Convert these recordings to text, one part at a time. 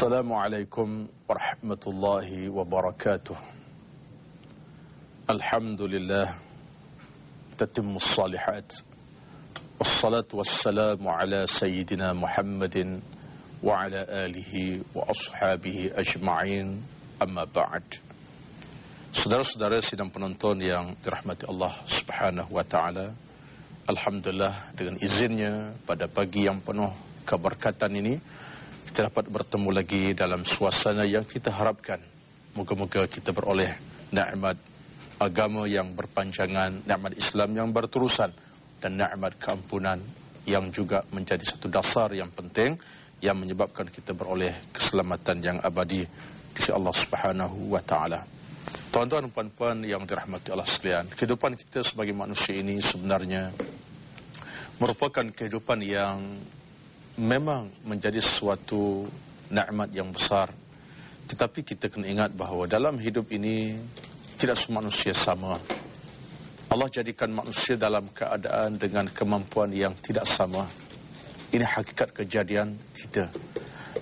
Assalamualaikum warahmatullahi wabarakatuh. Alhamdulillah, tatimmus salihat. Wassalatu wassalamu ala sayyidina Muhammadin wa ala alihi wa ashabihi ajma'in, amma ba'd. Saudara-saudara sidang penonton yang dirahmati Allah Subhanahu wa ta'ala, alhamdulillah dengan izinnya pada pagi yang penuh keberkatan ini kita dapat bertemu lagi dalam suasana yang kita harapkan. Moga-moga kita beroleh nikmat agama yang berpanjangan, nikmat Islam yang berterusan, dan nikmat keampunan yang juga menjadi satu dasar yang penting yang menyebabkan kita beroleh keselamatan yang abadi di sisi Allah Subhanahu wa ta'ala. Tuan-tuan dan puan-puan yang dirahmati Allah sekalian, kehidupan kita sebagai manusia ini sebenarnya merupakan kehidupan yang memang menjadi suatu nikmat yang besar. Tetapi kita kena ingat bahawa dalam hidup ini tidak semua manusia sama. Allah jadikan manusia dalam keadaan dengan kemampuan yang tidak sama. Ini hakikat kejadian kita.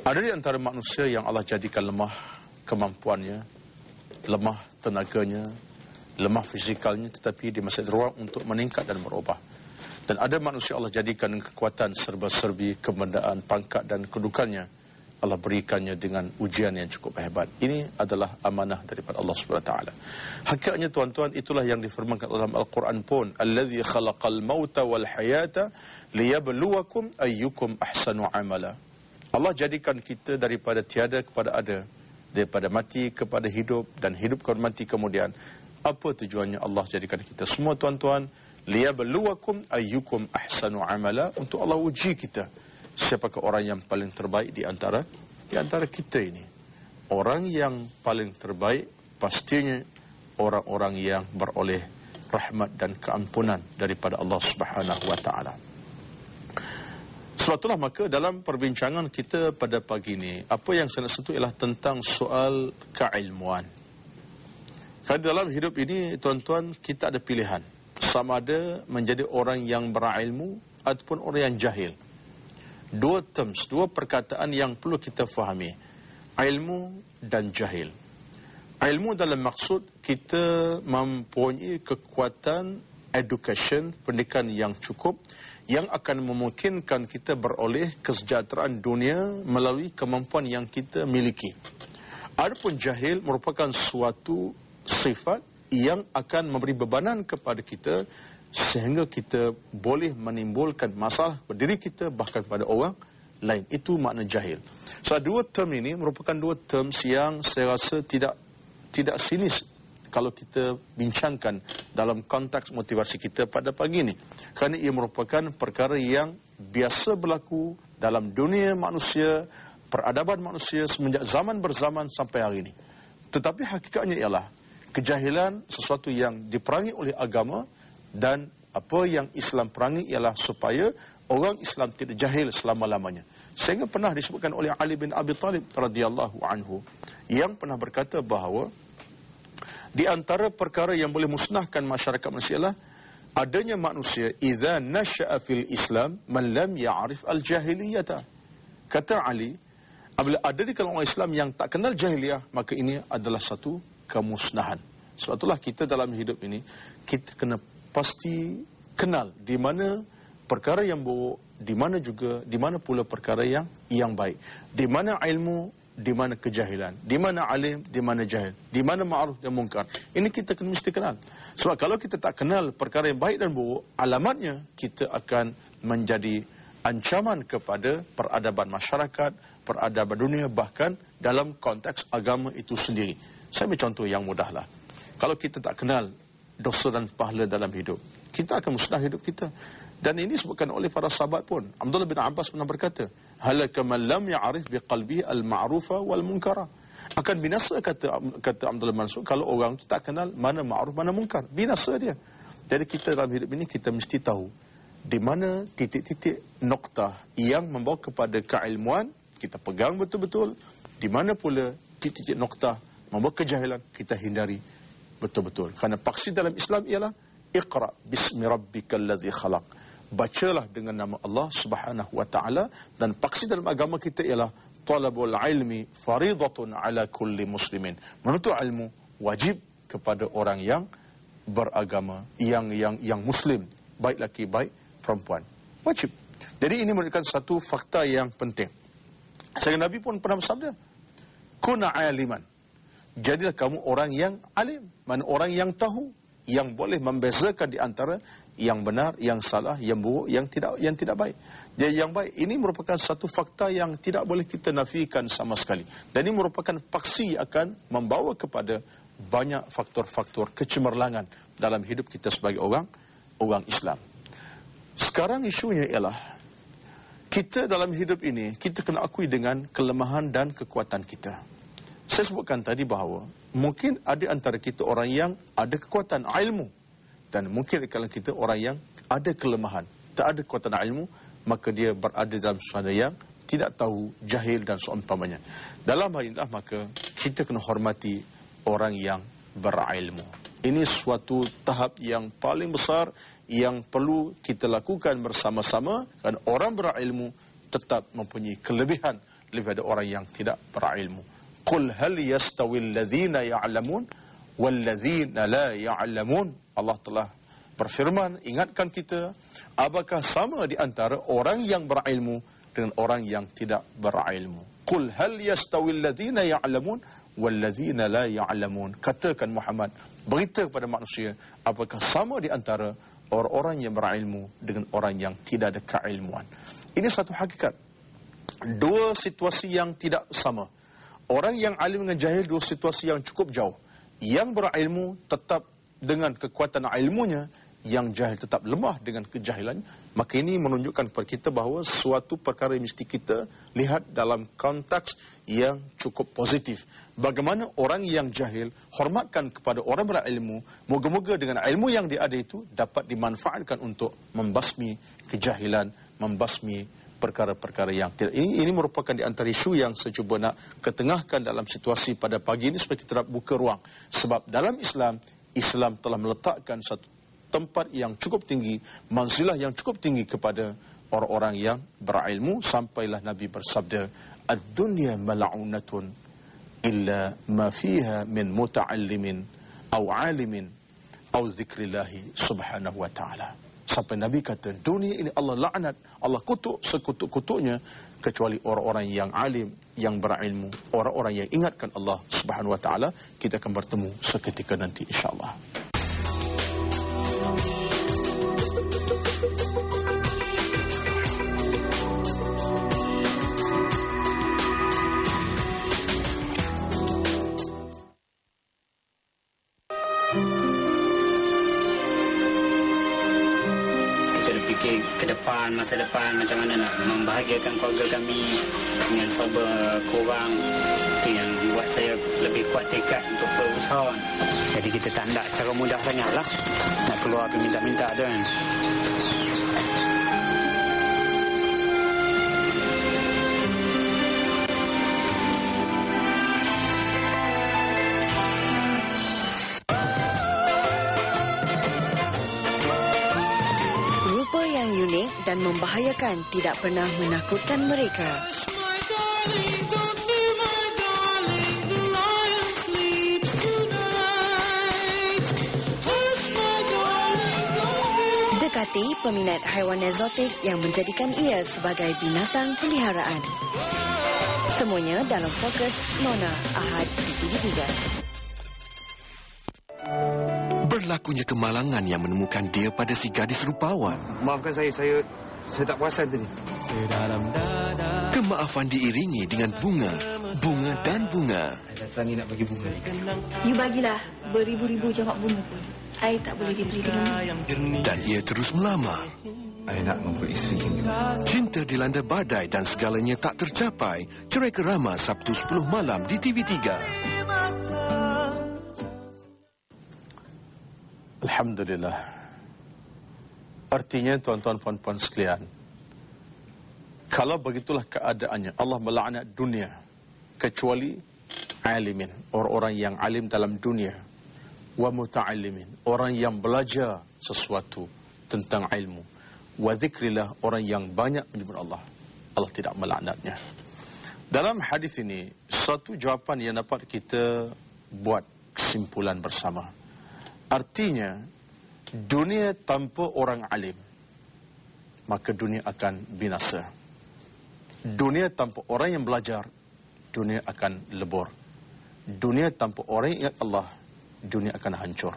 Ada di antara manusia yang Allah jadikan lemah kemampuannya, lemah tenaganya, lemah fizikalnya, tetapi dia masih ada ruang untuk meningkat dan berubah. Dan ada manusia Allah jadikan kekuatan serba-serbi, kebendaan, pangkat dan kedudukannya Allah berikannya dengan ujian yang cukup hebat. Ini adalah amanah daripada Allah SWT. Hakikatnya tuan-tuan, itulah yang difirmankan dalam Al-Quran pun, Alladhi khalaqal mauta wal hayata liyabluwakum ayyukum ahsanu amala. Allah jadikan kita daripada tiada kepada ada, daripada mati kepada hidup, dan hidup kepada mati kemudian. Apa tujuannya Allah jadikan kita semua tuan-tuan? Liyabluwakum ayyukum ahsanu amala, untuk Allah uji kita siapakah orang yang paling terbaik di antara kita ini. Orang yang paling terbaik pastinya orang-orang yang beroleh rahmat dan keampunan daripada Allah Subhanahu wa taala. Sebab itulah maka dalam perbincangan kita pada pagi ini, apa yang saya nak sentuh ialah tentang soal keilmuan. Kerana dalam hidup ini tuan-tuan, kita ada pilihan, sama ada menjadi orang yang berilmu ataupun orang yang jahil. Dua terms, dua perkataan yang perlu kita fahami, ilmu dan jahil. Ilmu dalam maksud kita mempunyai kekuatan education, pendidikan yang cukup, yang akan memungkinkan kita beroleh kesejahteraan dunia melalui kemampuan yang kita miliki. Adapun jahil merupakan suatu sifat yang akan memberi bebanan kepada kita sehingga kita boleh menimbulkan masalah pada diri kita bahkan pada orang lain. Itu makna jahil. So dua term ini merupakan dua terms yang saya rasa tidak sinis kalau kita bincangkan dalam konteks motivasi kita pada pagi ini. Kerana ia merupakan perkara yang biasa berlaku dalam dunia manusia, peradaban manusia semenjak zaman berzaman sampai hari ini. Tetapi hakikatnya ialah kejahilan sesuatu yang diperangi oleh agama, dan apa yang Islam perangi ialah supaya orang Islam tidak jahil selama-lamanya. Sehingga pernah disebutkan oleh Ali bin Abi Talib radhiyallahu anhu, yang pernah berkata bahawa di antara perkara yang boleh musnahkan masyarakat manusia ialah adanya manusia idza nasha'a fil Islam man lam ya'rif al-jahiliyata. Kata Ali, apabila ada di kalangan orang Islam yang tak kenal jahiliyah, maka ini adalah satu kemusnahan. Sebab itulah kita dalam hidup ini, kita kena pasti kenal di mana perkara yang buruk, di mana pula perkara yang baik. Di mana ilmu, di mana kejahilan, di mana alim, di mana jahil, di mana ma'ruf dan munkar. Ini kita kena mesti kenal. Sebab kalau kita tak kenal perkara yang baik dan buruk, alamatnya kita akan menjadi ancaman kepada peradaban masyarakat, peradaban dunia, bahkan dalam konteks agama itu sendiri. Saya ambil contoh yang mudahlah. Kalau kita tak kenal dosa dan pahala dalam hidup, kita akan musnah hidup kita. Dan ini disebutkan oleh para sahabat pun. Abdullah bin Abbas pernah berkata, halaka man lam ya'rif biqalbihi al-ma'rufa wal munkara. Akan binasa, kata Abdullah bin Mas'ud, kalau orang itu tak kenal mana ma'ruf mana munkar, binasa dia. Jadi kita dalam hidup ini kita mesti tahu di mana titik-titik noktah yang membawa kepada keilmuan, kita pegang betul-betul. Di mana pula titik-titik noktah membawa kejahilan, kita hindari betul-betul. Kerana paksi dalam Islam ialah Iqra bismi rabbikal ladzi khalaq. Bacalah dengan nama Allah Subhanahu wa taala, dan paksi dalam agama kita ialah talabul ilmi faridatun ala kulli muslimin. Menuntut ilmu wajib kepada orang yang beragama, yang muslim, baik laki baik perempuan. Wajib. Jadi ini merupakan satu fakta yang penting. Sehingga Nabi pun pernah bersabda, kuna aliman. Jadilah kamu orang yang alim, mana orang yang tahu, yang boleh membezakan di antara yang benar, yang salah, yang buruk, yang tidak baik. Jadi yang baik ini merupakan satu fakta yang tidak boleh kita nafikan sama sekali. Dan ini merupakan paksi akan membawa kepada banyak faktor-faktor kecemerlangan dalam hidup kita sebagai orang Islam. Sekarang isunya ialah kita dalam hidup ini kita kena akui dengan kelemahan dan kekuatan kita. Saya sebutkan tadi bahawa mungkin ada antara kita orang yang ada kekuatan ilmu, dan mungkin kalau kita orang yang ada kelemahan, tak ada kekuatan ilmu, maka dia berada dalam suasana yang tidak tahu, jahil dan seumpamanya. Dalam hal inilah maka kita kena hormati orang yang berilmu. Ini suatu tahap yang paling besar yang perlu kita lakukan bersama-sama, dan orang berilmu tetap mempunyai kelebihan daripada orang yang tidak berilmu. Qul hal yastawil ladzina ya'lamun wal ladzina la ya'lamun. Allah telah berfirman, ingatkan kita, apakah sama di antara orang yang berilmu dengan orang yang tidak berilmu. Qul hal yastawil ladzina ya'lamun wal ladzina la ya'lamun. Katakan Muhammad, berita kepada manusia, apakah sama di antara orang-orang yang berilmu dengan orang yang tidak ada keilmuan. Ini satu hakikat. Dua situasi yang tidak sama. Orang yang alim dengan jahil, dua situasi yang cukup jauh. Yang berilmu tetap dengan kekuatan ilmunya, yang jahil tetap lemah dengan kejahilannya. Maka ini menunjukkan kepada kita bahawa suatu perkara yang mesti kita lihat dalam konteks yang cukup positif. Bagaimana orang yang jahil hormatkan kepada orang berilmu, moga-moga dengan ilmu yang dia ada itu dapat dimanfaatkan untuk membasmi kejahilan, membasmi perkara-perkara yang tidak. Ini merupakan di antara isu yang saya cuba nak ketengahkan dalam situasi pada pagi ini supaya kita dapat buka ruang. Sebab dalam Islam telah meletakkan satu tempat yang cukup tinggi, manzilah yang cukup tinggi kepada orang-orang yang berilmu, sampailah Nabi bersabda, ad-dunya mal'unatun illa ma fiha min muta'allimin aw 'alimin aw zikrillahi subhanahu wa ta'ala. Sampai Nabi kata, dunia ini Allah laknat, Allah kutuk sekutuk-kutuknya, kecuali orang-orang yang alim, yang berilmu, orang-orang yang ingatkan Allah subhanahu wa ta'ala. Kita akan bertemu seketika nanti insyaAllah. Ke depan, masa depan macam mana nak membahagiakan keluarga kami dengan sabar korang. Itu yang buat saya lebih kuat tekad untuk berusaha. Jadi kita tak nak cara mudah sangat lah nak keluar pergi minta-minta tu kan. Unik dan membahayakan tidak pernah menakutkan mereka. Dekati peminat haiwan eksotik yang menjadikan ia sebagai binatang peliharaan. Semuanya dalam Fokus Nona Ahad di TV3. Berlakunya kemalangan yang menemukan dia pada si gadis rupawan. Maafkan saya tak perasan tadi. Kemaafan diiringi dengan bunga dan bunga. Datang ni nak bagi bunga. You bagilah beribu-ribu jamak bunga pun. I tak boleh dibeli dengan ni. Dan ia terus melamar. I nak membuat isteri. Cinta dilanda badai dan segalanya tak tercapai. Cerai kerama Sabtu 10 malam di TV3. Alhamdulillah. Artinya tuan-tuan puan-puan sekalian, kalau begitulah keadaannya, Allah melaknat dunia kecuali alimin, orang-orang yang alim dalam dunia, wa muta'allimin, orang yang belajar sesuatu tentang ilmu, wa zikrillah, orang yang banyak menyebut Allah. Allah tidak melaknatnya. Dalam hadis ini, satu jawapan yang dapat kita buat kesimpulan bersama. Artinya, dunia tanpa orang alim, maka dunia akan binasa. Dunia tanpa orang yang belajar, dunia akan lebur. Dunia tanpa orang yang ingat Allah, dunia akan hancur.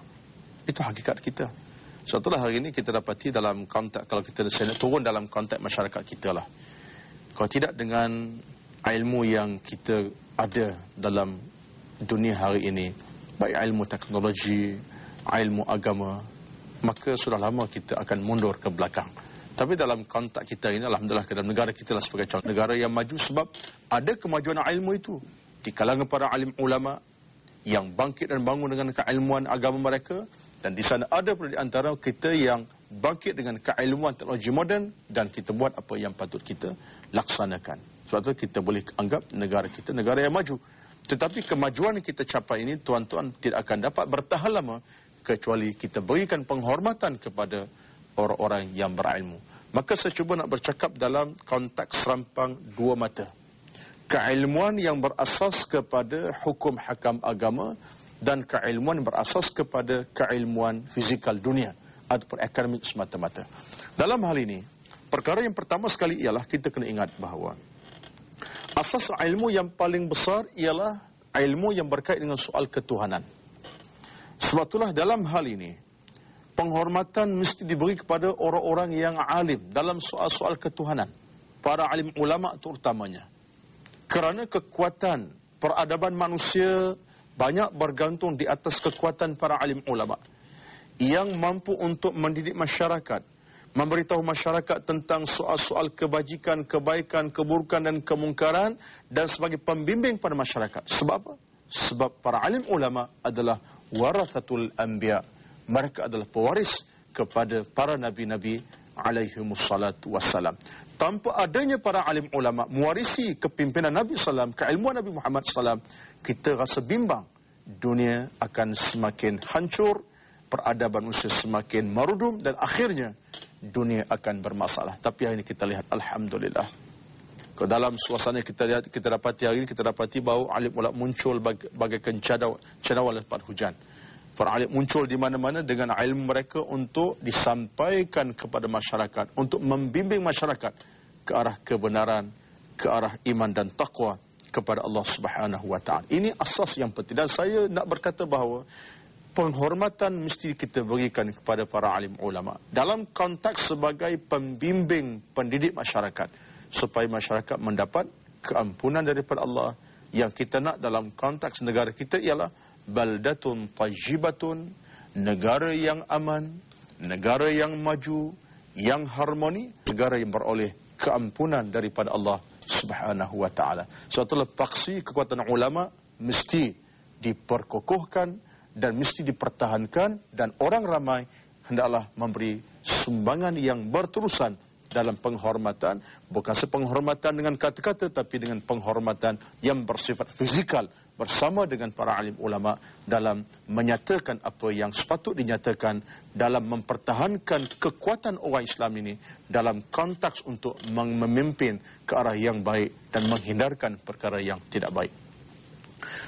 Itu hakikat kita. Setelah hari ini kita dapati dalam konteks, kalau kita turun dalam konteks masyarakat kita lah. Kalau tidak dengan ilmu yang kita ada dalam dunia hari ini, baik ilmu teknologi, ilmu agama, maka sudah lama kita akan mundur ke belakang. Tapi dalam konteks kita ini, alhamdulillah, dalam negara kita lah sebagai contoh negara yang maju sebab ada kemajuan ilmu itu di kalangan para alim ulama yang bangkit dan bangun dengan keilmuan agama mereka, dan di sana ada pula di antara kita yang bangkit dengan keilmuan teknologi moden, dan kita buat apa yang patut kita laksanakan. Sebab itu kita boleh anggap negara kita negara yang maju. Tetapi kemajuan yang kita capai ini, tuan-tuan, tidak akan dapat bertahan lama kecuali kita berikan penghormatan kepada orang-orang yang berilmu. Maka saya cuba nak bercakap dalam konteks serampang dua mata. Keilmuan yang berasas kepada hukum hakam agama dan keilmuan yang berasas kepada keilmuan fizikal dunia ataupun akademik semata-mata. Dalam hal ini, perkara yang pertama sekali ialah kita kena ingat bahawa asas ilmu yang paling besar ialah ilmu yang berkait dengan soal ketuhanan. Sebab itulah dalam hal ini, penghormatan mesti diberi kepada orang-orang yang alim dalam soal-soal ketuhanan. Para alim ulama terutamanya. Kerana kekuatan peradaban manusia banyak bergantung di atas kekuatan para alim ulama yang mampu untuk mendidik masyarakat, memberitahu masyarakat tentang soal-soal kebajikan, kebaikan, keburukan dan kemungkaran, dan sebagai pembimbing pada masyarakat. Sebab apa? Sebab para alim ulama adalah warathatul anbiya. Mereka adalah pewaris kepada para nabi-nabi alaihimussalatu wassalam. Tanpa adanya para alim ulama mewarisi kepimpinan Nabi sallam, keilmuan Nabi Muhammad sallam, kita rasa bimbang. Dunia akan semakin hancur, peradaban manusia semakin merudum, dan akhirnya dunia akan bermasalah. Tapi hari ini kita lihat, alhamdulillah, kalau dalam suasana kita lihat, kita dapati hari ini, kita dapati bahawa alim ulama muncul bagaikan cendawan lepas hujan. Para alim muncul di mana-mana dengan ilmu mereka untuk disampaikan kepada masyarakat, untuk membimbing masyarakat ke arah kebenaran, ke arah iman dan taqwa kepada Allah Subhanahu wa taala. Ini asas yang penting, dan saya nak berkata bahawa penghormatan mesti kita berikan kepada para alim ulama dalam konteks sebagai pembimbing, pendidik masyarakat, supaya masyarakat mendapat keampunan daripada Allah. Yang kita nak dalam konteks negara kita ialah baldatun tayyibatun, negara yang aman, negara yang maju, yang harmoni, negara yang beroleh keampunan daripada Allah Subhanahu wa taala. Suatu faksi kekuatan ulama mesti diperkokohkan dan mesti dipertahankan, dan orang ramai hendaklah memberi sumbangan yang berterusan dalam penghormatan, bukan sepenghormatan dengan kata-kata, tapi dengan penghormatan yang bersifat fizikal bersama dengan para alim ulama dalam menyatakan apa yang sepatut dinyatakan, dalam mempertahankan kekuatan orang Islam ini dalam konteks untuk memimpin ke arah yang baik dan menghindarkan perkara yang tidak baik.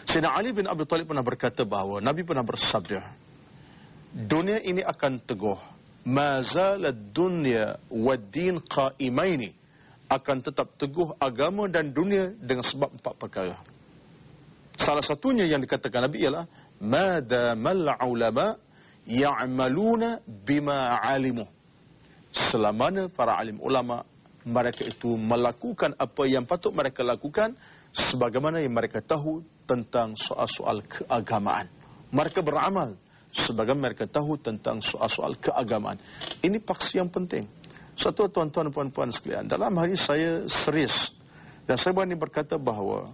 Sayyidina Ali bin Abi Thalib pernah berkata bahawa Nabi pernah bersabda, dunia ini akan teguh, ma zalad dunya wad din qaimaini, akan tetap teguh agama dan dunia dengan sebab empat perkara. Salah satunya yang dikatakan Nabi ialah madamal ulama ya'maluna bima alimu. Selamanya para alim ulama, mereka itu melakukan apa yang patut mereka lakukan sebagaimana yang mereka tahu tentang soal-soal keagamaan. Mereka beramal sebagaimana mereka tahu tentang soal-soal keagamaan. Ini paksi yang penting. Satu, tuan-tuan dan puan-puan sekalian, dalam hal ini saya serius, dan saya berani berkata bahawa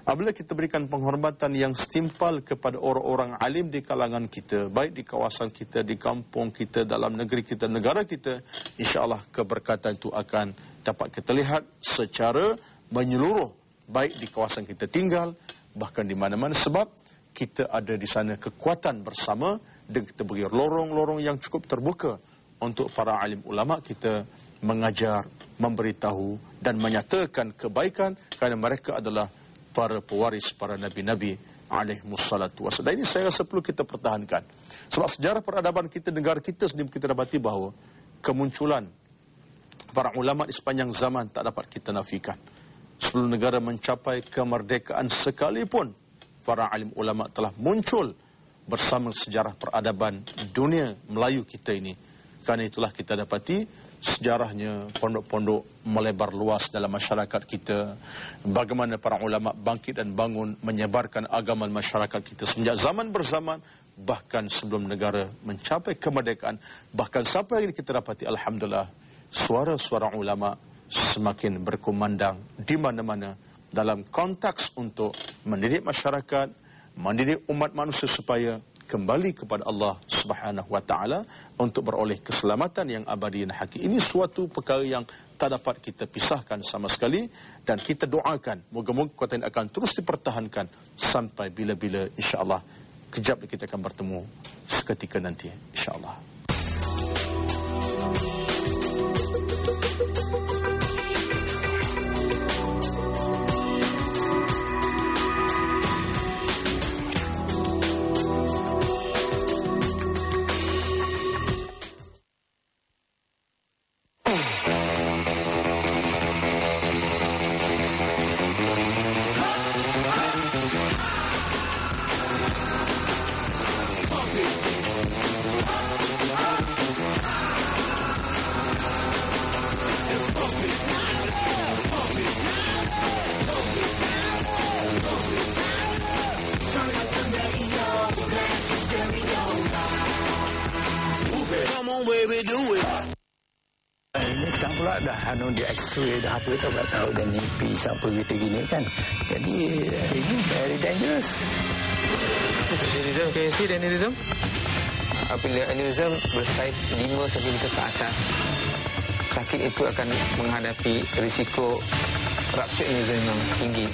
apabila kita berikan penghormatan yang setimpal kepada orang-orang alim di kalangan kita, baik di kawasan kita, di kampung kita, dalam negeri kita, negara kita, insya-Allah keberkatan itu akan dapat kita lihat secara menyeluruh, baik di kawasan kita tinggal, bahkan di mana-mana, sebab kita ada di sana kekuatan bersama, dan kita beri lorong-lorong yang cukup terbuka untuk para alim ulama kita mengajar, memberitahu dan menyatakan kebaikan kerana mereka adalah para pewaris para nabi-nabi alaihimussalatu wassalam. Dan ini saya rasa perlu kita pertahankan. Sebab sejarah peradaban kita, negara kita sendiri, kita dapati bahawa kemunculan para ulama di sepanjang zaman tak dapat kita nafikan. Sebelum negara mencapai kemerdekaan sekalipun, para alim ulama telah muncul bersama sejarah peradaban dunia Melayu kita ini. Kerana itulah kita dapati sejarahnya pondok-pondok melebar luas dalam masyarakat kita, bagaimana para ulama bangkit dan bangun menyebarkan agama masyarakat kita semenjak zaman berzaman, bahkan sebelum negara mencapai kemerdekaan, bahkan sampai hari ini kita dapati alhamdulillah suara-suara ulama semakin berkumandang di mana-mana dalam konteks untuk mendidik masyarakat, mendidik umat manusia supaya kembali kepada Allah Subhanahu wa taala untuk beroleh keselamatan yang abadi dan hakiki. Ini suatu perkara yang tak dapat kita pisahkan sama sekali, dan kita doakan moga-moga kekuatan ini akan terus dipertahankan sampai bila-bila, insya-Allah. Kejap kita akan bertemu seketika nanti, insya-Allah. Ini sekarang pula dah di X-ray dah apa tak tahu dan mimpi sampai gitu gini kan. Jadi ini very dangerous. Aneurysm, can you see the aneurysm? Apabila aneurysm bersaiz 5 cm ke atas, sakit itu akan menghadapi risiko rupture aneurysm yang tinggi.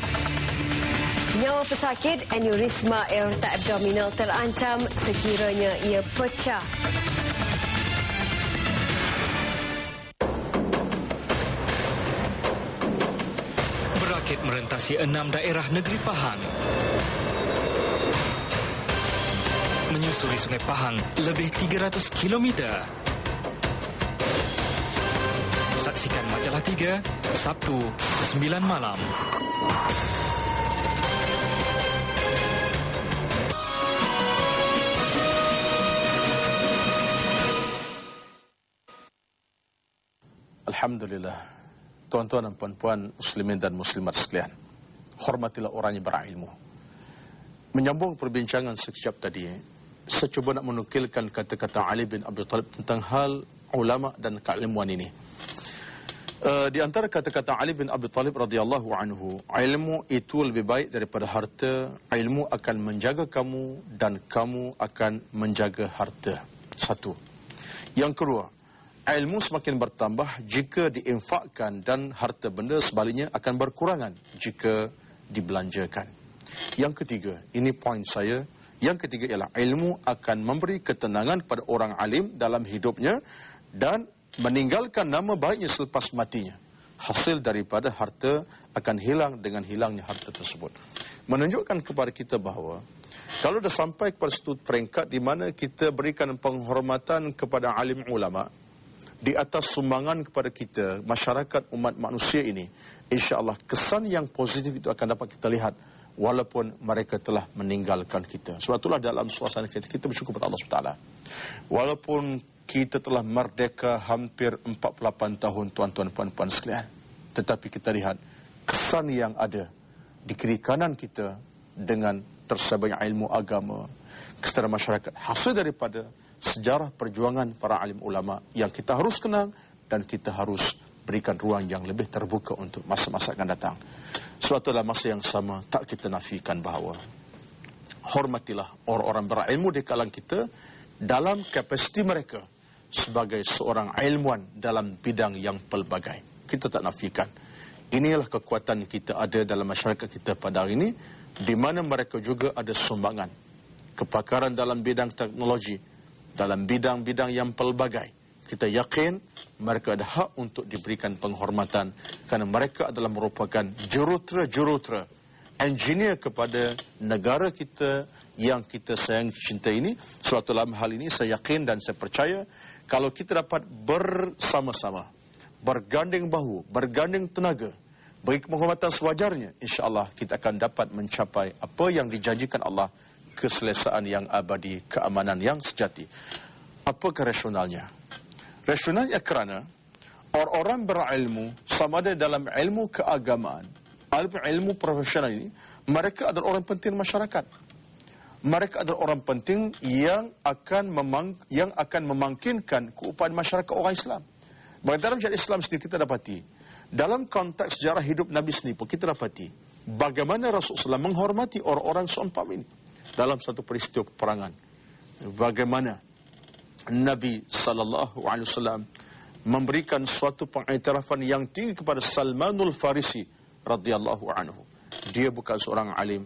Nyawa pesakit aneurisma aorta abdominal terancam sekiranya ia pecah. Berakit merentasi 6 daerah negeri Pahang. Menyusuri Sungai Pahang lebih 300 km. Saksikan Majalah 3, Sabtu, 9 malam. Alhamdulillah. Tuan-tuan dan puan-puan muslimin dan muslimat sekalian, hormatilah orang yang berilmu. Menyambung perbincangan sekejap tadi, saya cuba nak menukilkan kata-kata Ali bin Abi Talib tentang hal ulama dan keilmuan ini. Di antara kata-kata Ali bin Abi Talib radhiyallahu anhu, ilmu itu lebih baik daripada harta, ilmu akan menjaga kamu dan kamu akan menjaga harta. Satu. Yang kedua, ilmu semakin bertambah jika diinfakkan dan harta benda sebaliknya akan berkurangan jika dibelanjakan. Yang ketiga, ini poin saya, yang ketiga ialah ilmu akan memberi ketenangan kepada orang alim dalam hidupnya dan meninggalkan nama baiknya selepas matinya. Hasil daripada harta akan hilang dengan hilangnya harta tersebut. Menunjukkan kepada kita bahawa kalau dah sampai kepada satu peringkat di mana kita berikan penghormatan kepada alim ulama di atas sumbangan kepada kita, masyarakat umat manusia ini, insya-Allah kesan yang positif itu akan dapat kita lihat walaupun mereka telah meninggalkan kita. Sebab itulah dalam suasana kita bersyukur kepada Allah SWT. Walaupun kita telah merdeka hampir 48 tahun, tuan-tuan puan-puan sekalian, tetapi kita lihat kesan yang ada di kiri kanan kita dengan tersebarnya ilmu agama kepada masyarakat, hasil daripada sejarah perjuangan para alim ulama yang kita harus kenang dan kita harus berikan ruang yang lebih terbuka untuk masa-masa akan datang. Suatu dalam masa yang sama, tak kita nafikan bahawa hormatilah orang-orang berilmu di kalangan kita dalam kapasiti mereka sebagai seorang ilmuwan dalam bidang yang pelbagai. Kita tak nafikan. Inilah kekuatan kita ada dalam masyarakat kita pada hari ini, di mana mereka juga ada sumbangan kepakaran dalam bidang teknologi, dalam bidang-bidang yang pelbagai. kita yakin mereka ada hak untuk diberikan penghormatan kerana mereka adalah merupakan jurutera-jurutera, engineer kepada negara kita yang kita sayang cinta ini. Suatu dalam hal ini saya yakin dan saya percaya kalau kita dapat bersama-sama, berganding bahu, berganding tenaga, beri penghormatan sewajarnya, insya-Allah kita akan dapat mencapai apa yang dijanjikan Allah, keselesaan yang abadi, keamanan yang sejati. Apakah rasionalnya? Rasionalnya kerana orang-orang berilmu, sama ada dalam ilmu keagamaan, ilmu profesional ini, mereka adalah orang penting masyarakat. Mereka adalah orang penting yang akan memangkinkan keupayaan masyarakat orang Islam. Dalam syariat Islam sendiri kita dapati, dalam konteks sejarah hidup Nabi sendiri pun kita dapati bagaimana Rasulullah SAW menghormati orang-orang seumpama ini dalam satu peristiwa peperangan. Bagaimana Nabi SAW memberikan suatu pengiktirafan yang tinggi kepada Salmanul Farisi radhiyallahu anhu. Dia bukan seorang alim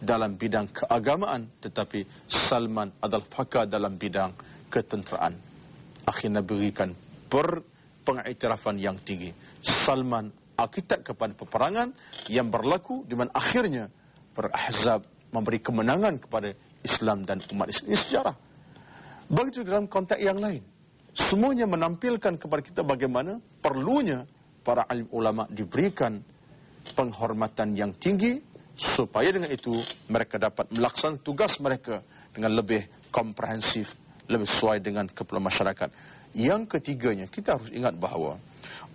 dalam bidang keagamaan, tetapi Salman adalah pakar dalam bidang ketenteraan. Akhirnya berikan pengiktirafan yang tinggi. Salman arkitek kepada peperangan yang berlaku di mana akhirnya Ahzab memberi kemenangan kepada Islam dan umat Islam. Ini sejarah. Begitu dalam konteks yang lain. Semuanya menampilkan kepada kita bagaimana perlunya para alim ulama diberikan penghormatan yang tinggi supaya dengan itu mereka dapat melaksanakan tugas mereka dengan lebih komprehensif, lebih sesuai dengan keperluan masyarakat. Yang ketiganya, kita harus ingat bahawa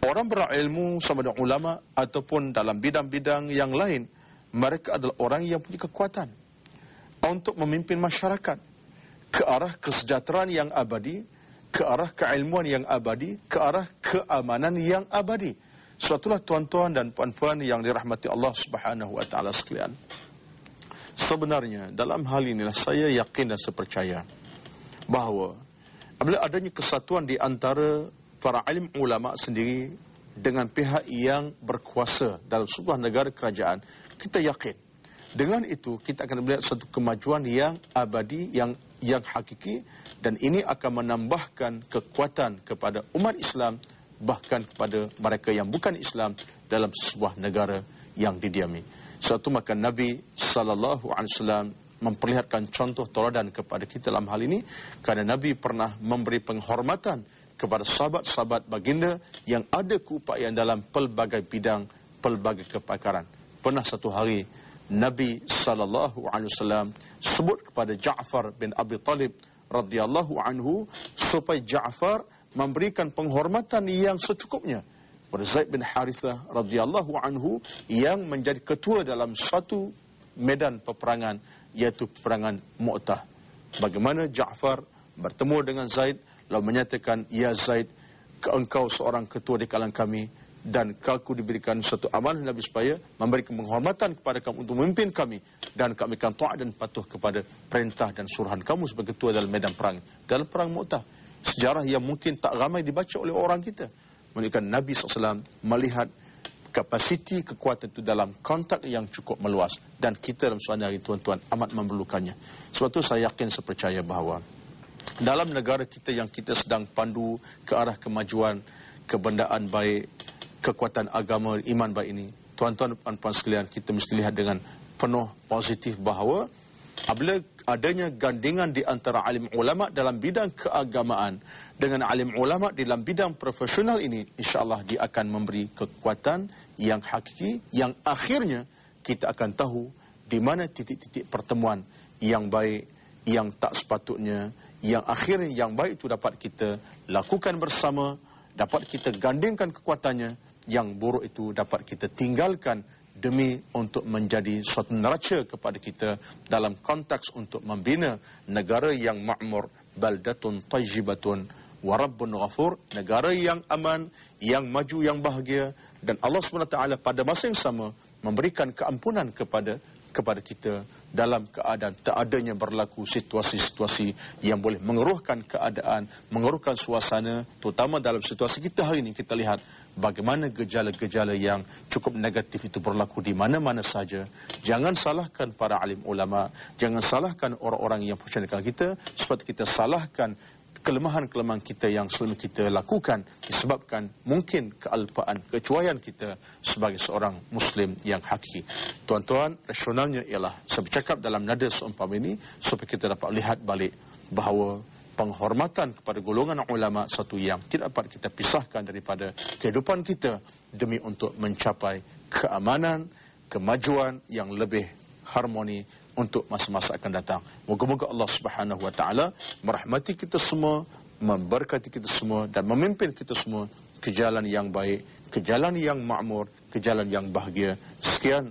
orang berilmu sama ada ulama ataupun dalam bidang-bidang yang lain, mereka adalah orang yang punya kekuatan untuk memimpin masyarakat ke arah kesejahteraan yang abadi, ke arah keilmuan yang abadi, ke arah keamanan yang abadi. Suatulah tuan-tuan dan puan-puan yang dirahmati Allah Subhanahu wa taala sekalian. Sebenarnya dalam hal inilah saya yakin dan saya percaya bahawa apabila adanya kesatuan di antara para alim ulama sendiri dengan pihak yang berkuasa dalam sebuah negara kerajaan, kita yakin dengan itu kita akan melihat satu kemajuan yang abadi, yang hakiki, dan ini akan menambahkan kekuatan kepada umat Islam, bahkan kepada mereka yang bukan Islam dalam sebuah negara yang didiami. Suatu maka Nabi SAW memperlihatkan contoh teladan kepada kita dalam hal ini, kerana Nabi pernah memberi penghormatan kepada sahabat-sahabat baginda yang ada keupayaan dalam pelbagai bidang, pelbagai kepakaran. Pernah satu hari Nabi SAW sebut kepada Ja'far bin Abi Talib radhiyallahu anhu supaya Ja'far memberikan penghormatan yang secukupnya kepada Zaid bin Harithah radhiyallahu anhu yang menjadi ketua dalam satu medan peperangan, iaitu peperangan Mu'tah. Bagaimana Ja'far bertemu dengan Zaid lalu menyatakan, "Ya Zaid, engkau seorang ketua di kalangan kami dan aku diberikan satu amanah Nabi supaya memberikan penghormatan kepada kamu untuk memimpin kami, dan kami akan taat dan patuh kepada perintah dan suruhan kamu sebagai ketua dalam medan perang." Dalam perang Mu'tah, sejarah yang mungkin tak ramai dibaca oleh orang kita, menunjukkan Nabi SAW melihat kapasiti kekuatan itu dalam konteks yang cukup meluas, dan kita dalam suatu hari tuan-tuan amat memerlukannya. Sebab itu saya yakin, saya percaya bahawa dalam negara kita yang kita sedang pandu ke arah kemajuan, kebendaan baik, kekuatan agama, iman baik ini, tuan-tuan dan puan-puan sekalian, kita mesti lihat dengan penuh positif bahawa apabila adanya gandingan di antara alim ulama dalam bidang keagamaan dengan alim ulama dalam bidang profesional ini, insya-Allah dia akan memberi kekuatan yang hakiki, yang akhirnya kita akan tahu di mana titik-titik pertemuan yang baik, yang tak sepatutnya, yang akhirnya yang baik itu dapat kita lakukan bersama, dapat kita gandingkan kekuatannya, yang buruk itu dapat kita tinggalkan demi untuk menjadi suatu neraca kepada kita dalam konteks untuk membina negara yang makmur, baldatun tayyibatun wa rabbun ghafur, negara yang aman, yang maju, yang bahagia, dan Allah SWT pada masa yang sama memberikan keampunan kepada kita dalam keadaan tak adanya berlaku situasi-situasi yang boleh mengeruhkan keadaan, mengeruhkan suasana, terutama dalam situasi kita hari ini. Kita lihat bagaimana gejala-gejala yang cukup negatif itu berlaku di mana-mana saja. Jangan salahkan para alim ulama, jangan salahkan orang-orang yang profesional kita, seperti kita salahkan kelemahan-kelemahan kita yang selama kita lakukan disebabkan mungkin kealpaan, kecuaian kita sebagai seorang Muslim yang hakiki. Tuan-tuan, rasionalnya ialah saya bercakap dalam nada seumpama ini supaya kita dapat lihat balik bahawa penghormatan kepada golongan ulama satu yang tidak dapat kita pisahkan daripada kehidupan kita demi untuk mencapai keamanan, kemajuan yang lebih harmoni untuk masa-masa akan datang. Moga-moga Allah Subhanahu wa taala merahmati kita semua, memberkati kita semua dan memimpin kita semua ke jalan yang baik, ke jalan yang makmur, ke jalan yang bahagia. Sekian.